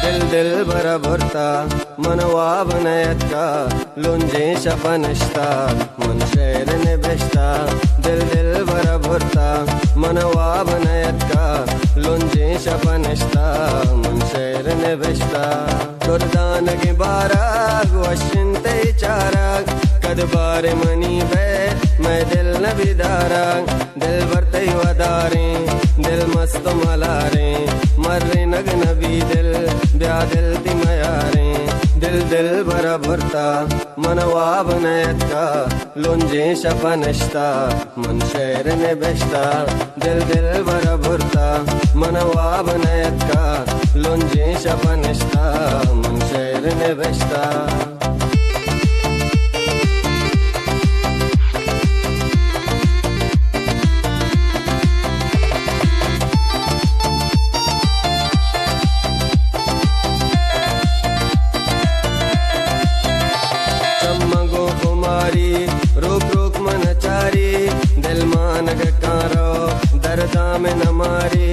दिल भरा भरता मनवा बनयtka लोंजे शपनष्टा मन शहरने बेष्टा दिल भरा भरता मनवा बनयtka लोंजे शपनष्टा मन शहरने बेष्टा दुर्दानगे बाराग वशिंते चाराग कद बारे मनी बे मैं दिल न बिदाराग दिल भरते वदारे दिल मस्त मलारे मर्रे नग नबी दिल ब्या दिल तिमयारे दिल भरा भरता मनवा बनयtka लोंजे शपनष्टा मन शहरने बेष्टा दिल भरा भरता मनवा बनयtka लोंजे शपनष्टा मन शहरने बेष्टा रोक रोक मन चारी दिल मानग कारो दर्दा में न मारी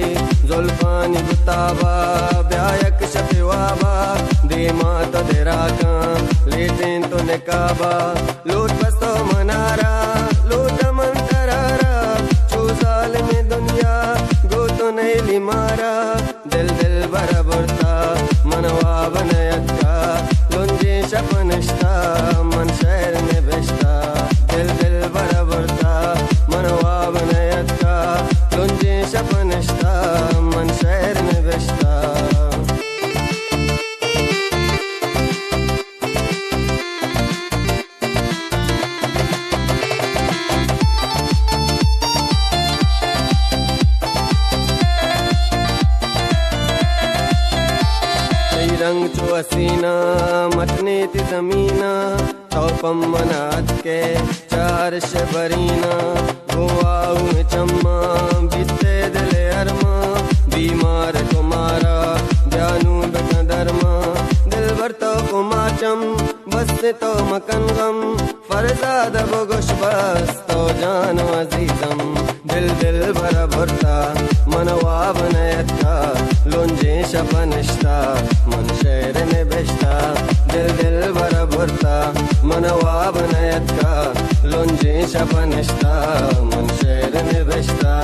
जुल्फानी गुताबा ब्यायक शफिवाबा दे मात देरा का लेटें तो निकाबा लूट बस्तो मनारा लूट मन तरारा चूसाल में दुनिया गो तो नहीं लिमारा दिल भरा भरता मनवा बनयtka लोंजे शपनष्टा मन शहर में बेष्टा दिल भरा भरता मनवा बनयtka लोंजे शपनष्टा मन शहर में बेष्टा रंग चो हसीना मटने ती जमीना तौपम मनात के चार शबरीना गोवाऊ में चम्मा बीते दिले अरमा बीमार तुम्हारा जानू बेटा धर्मा दिल भर तो कुमाचम बस तो मकन गम फरजाद बोगोश बस तो जानो अजीजम दिल भरा भरता मनवा बनयtka लोंजे शपनष्टा मन शहरने बेष्टा दिल भरा भरता मनवा बनयtka लोंजे शपनष्टा मन शहरने बेष्टा